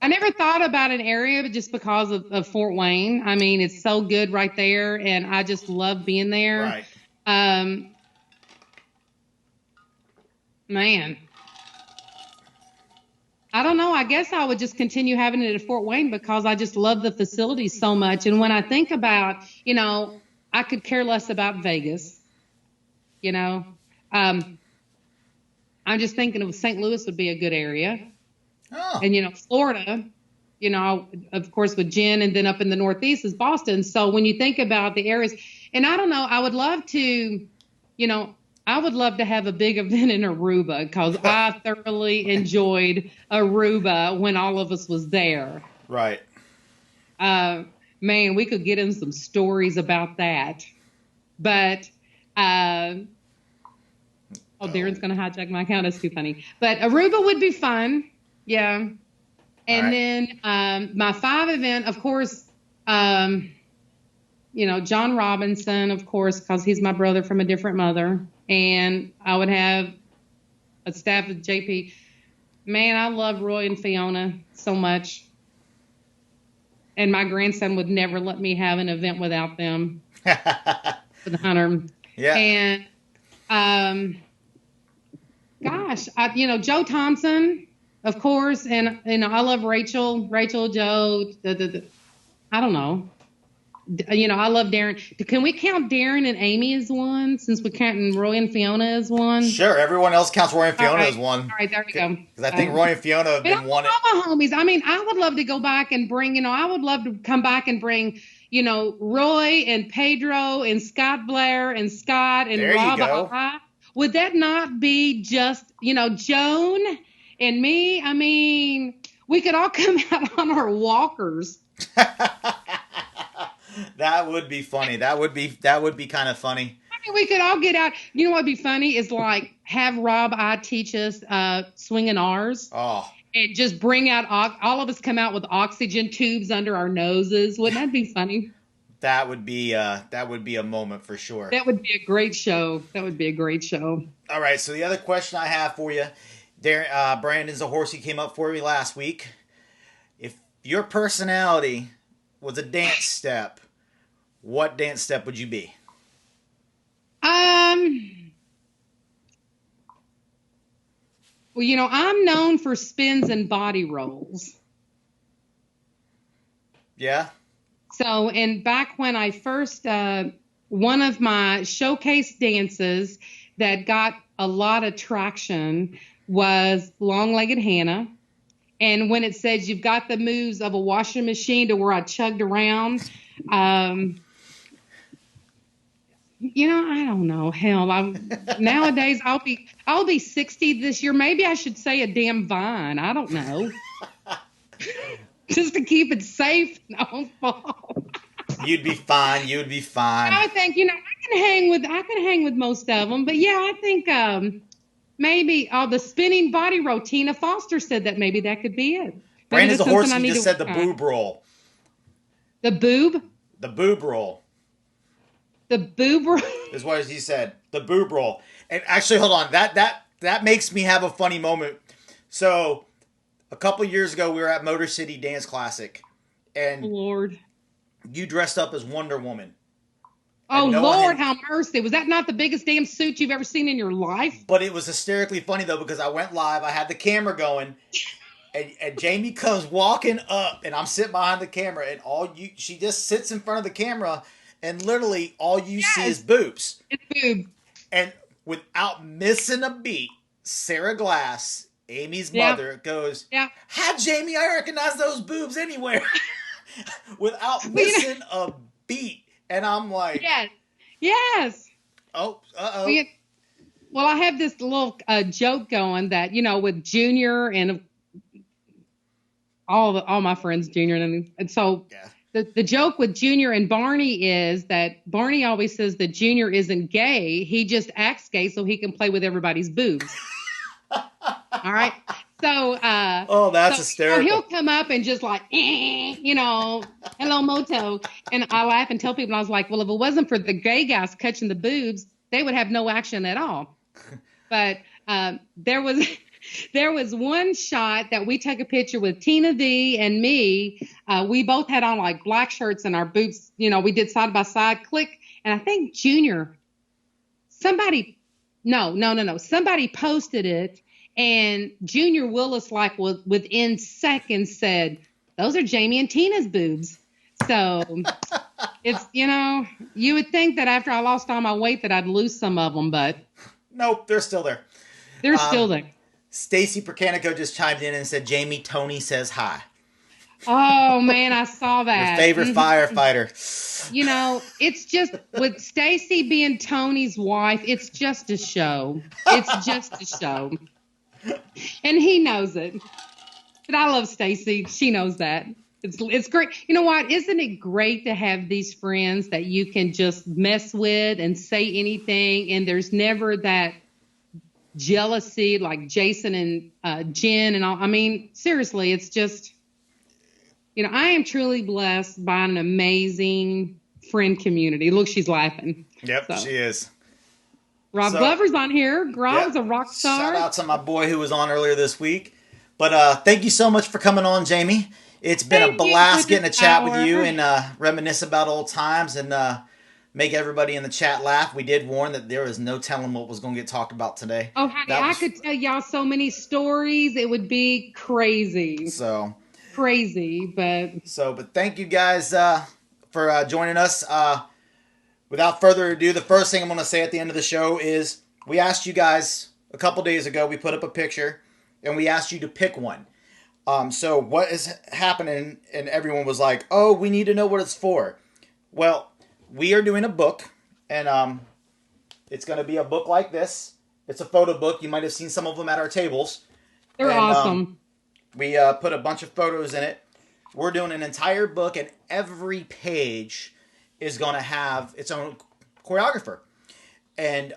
never thought about an area, but just because of Fort Wayne. I mean, it's so good right there, and I just love being there. Right. Man, I don't know. I guess I would just continue having it at Fort Wayne because I just love the facilities so much. And when I think about, I could care less about Vegas. I'm just thinking of St. Louis would be a good area. Oh. And, Florida, of course, with Jen, and then up in the Northeast is Boston. So when you think about the areas, and I don't know, I would love to, I would love to have a big event in Aruba because I thoroughly enjoyed Aruba when all of us was there. Right. Man, we could get in some stories about that. But, Darren's going to hijack my account. That's too funny. But Aruba would be fun. Yeah. And then my 5 event, of course, John Robinson, of course, because he's my brother from a different mother. And I would have a staff of JP. Man, I love Roy and Fiona so much. And my grandson would never let me have an event without them. With Hunter. Yeah. And, Joe Thompson, of course. And, I love Rachel, Joe. I don't know. I love Darren. Can we count Darren and Amy as one since we're counting Roy and Fiona as one? Sure. Everyone else counts Roy and Fiona as one. All right, there we go. Because I think Roy and Fiona have been one. All my homies. I mean, I would love to go back and bring, I would love to come back and bring, Roy and Pedro and Scott Blair and Scott and Rob. Would that not be just, Joan and me? I mean, we could all come out on our walkers. That would be funny. That would be kind of funny. I mean, we could all get out. You know what would be funny is have Rob teach us swinging R's. Oh. And just bring out all of us come out with oxygen tubes under our noses. Wouldn't that be funny? That would be a moment for sure. That would be a great show. All right. So the other question I have for you, there, Brandon Zahorsky came up for me last week. If your personality was a dance step, what dance step would you be? Well, I'm known for spins and body rolls. Yeah. So, and back when I first, one of my showcase dances that got a lot of traction was Long-Legged Hannah. And when it says you've got the moves of a washing machine to where I chugged around, I don't know. Hell, nowadays I'll be 60 this year. Maybe I should say a damn vine. I don't know. Just to keep it safe and don't fall. You'd be fine. I think, I can hang with most of them. But yeah, I think maybe the spinning body roll. Tina Foster said that maybe that could be it. Brandon Zahorsky just said the boob roll. The boob? The boob roll. The boob? Is what he said. The boob roll. And actually, hold on. That makes me have a funny moment. So, a couple years ago, we were at Motor City Dance Classic, and Lord. you dressed up as Wonder Woman. Oh, Lord, how mercy. Was that not the biggest damn suit you've ever seen in your life? But it was hysterically funny, though, because I went live. I had the camera going, and Jamie comes walking up, and I'm sitting behind the camera, and she just sits in front of the camera, and literally all you see is boobs. It's boob. And without missing a beat, Sarah Glass, Amy's mother, goes, "Hi, Jamie, I recognize those boobs anywhere." Without missing a beat. And I'm like, yes. Oh, uh-oh. Well, I have this little joke going that, with Junior and all my friends, Junior. And so the joke with Junior and Barney is that Barney always says that Junior isn't gay. He just acts gay so he can play with everybody's boobs. All right. So, that's hysterical. So he'll come up and just like, hello, Moto. And I laugh and tell people, I was like, well, if it wasn't for the gay guys catching the boobs, they would have no action at all. But there was one shot that we took a picture with Tina D and me. We both had on like black shirts and our boobs, we did side by side, click. And I think Junior, somebody posted it. And Junior Willis, like within seconds, said, "Those are Jamie and Tina's boobs." So it's, you would think that after I lost all my weight that I'd lose some of them, but nope, they're still there. They're still there. Stacy Percanico just chimed in and said, "Jamie, Tony says hi." Oh man, I saw that. Your favorite firefighter. It's just with Stacy being Tony's wife, it's just a show. It's just a show. And he knows it. But I love Stacy. She knows that. It's great. You know what? Isn't it great to have these friends that you can just mess with and say anything, and there's never that jealousy like Jason and Jen and all. I mean, seriously, it's just, I am truly blessed by an amazing friend community. Look, she's laughing. Yep, so. She is. Rob Glover's on here. Grog's a rock star. Shout out to my boy who was on earlier this week. But thank you so much for coming on, Jamie. It's been a blast getting to chat with you and reminisce about old times and make everybody in the chat laugh. We did warn that there was no telling what was going to get talked about today. Oh, honey, I could tell y'all so many stories. It would be crazy. Crazy, but thank you guys for joining us. Without further ado, the first thing I'm going to say at the end of the show is we asked you guys a couple days ago, we put up a picture, and we asked you to pick one. So what is happening? And everyone was like, oh, we need to know what it's for. Well, we are doing a book, and it's going to be a book like this. It's a photo book. You might have seen some of them at our tables. They're awesome. We put a bunch of photos in it. We're doing an entire book, and every page is going to have its own choreographer. And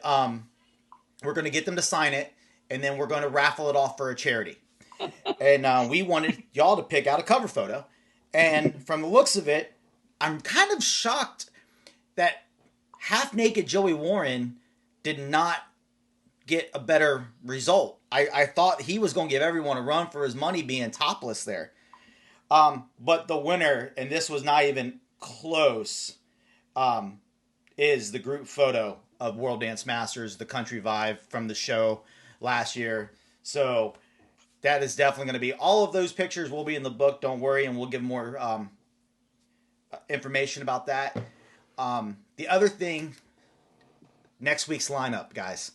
we're going to get them to sign it, and then we're going to raffle it off for a charity. And we wanted y'all to pick out a cover photo. And from the looks of it, I'm kind of shocked that half-naked Joey Warren did not get a better result. I thought he was going to give everyone a run for his money being topless there. But the winner, and this was not even close, is the group photo of World Dance Masters, the Country Vibe from the show last year. So that is definitely going to be, all of those pictures will be in the book, don't worry, and we'll give more information about that. The other thing, next week's lineup, guys.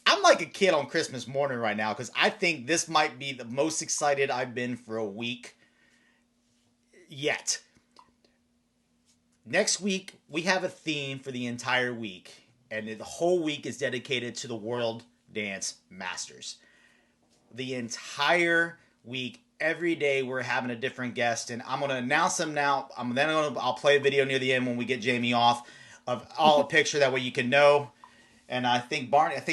I'm like a kid on Christmas morning right now because I think this might be the most excited I've been for a week yet. Next week, we have a theme for the entire week, and the whole week is dedicated to the World Dance Masters. The entire week, every day, we're having a different guest, and I'm going to announce them now. I'll play a video near the end when we get Jamie off of all a picture, that way you can know. And I think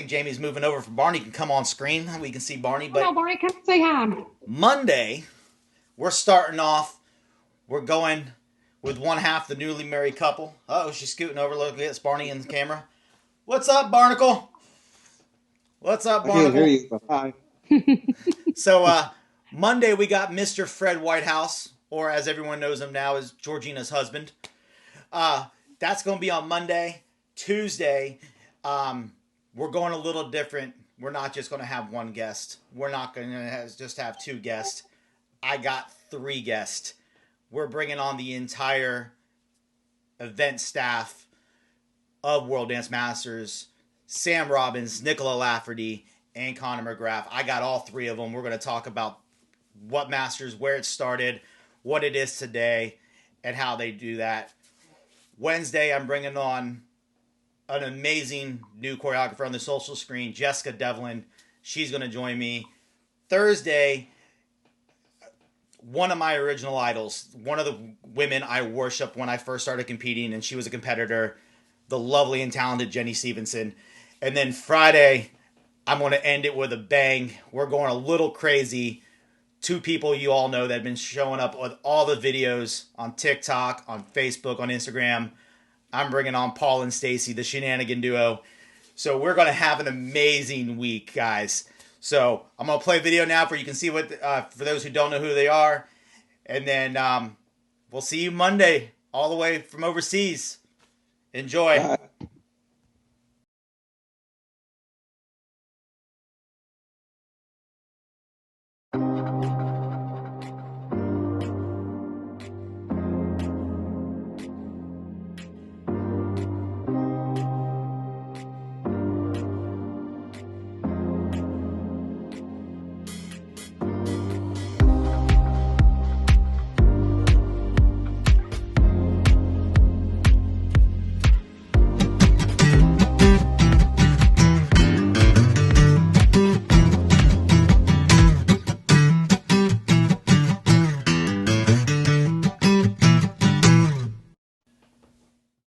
Jamie's moving over for Barney can come on screen. We can see Barney. But hello, Barney, come say hi. Monday, we're starting off. We're going with one half the newly married couple. Oh, she's scooting over. Look at Barney in the camera. What's up, Barnacle? What's up, I can't Barnacle? hear you, but hi. So, Monday we got Mr. Fred Whitehouse, or as everyone knows him now, is Georgina's husband. That's going to be on Monday. Tuesday, we're going a little different. We're not just going to have one guest. We're not going to just have two guests. I got three guests. We're bringing on the entire event staff of World Dance Masters. Sam Robbins, Nicola Lafferty, and Connor McGrath. I got all three of them. We're going to talk about what Masters, where it started, what it is today, and how they do that. Wednesday, I'm bringing on an amazing new choreographer on the social screen, Jessica Devlin. She's going to join me. Thursday, one of my original idols, one of the women I worshiped when I first started competing, and she was a competitor, the lovely and talented Jenny Stevenson. And then Friday, I'm going to end it with a bang. We're going a little crazy. Two people you all know that have been showing up with all the videos on TikTok, on Facebook, on Instagram. I'm bringing on Paul and Stacy, the shenanigan duo. So we're going to have an amazing week, guys. So I'm going to play a video now for you can see what, for those who don't know who they are. And then we'll see you Monday all the way from overseas. Enjoy. Bye.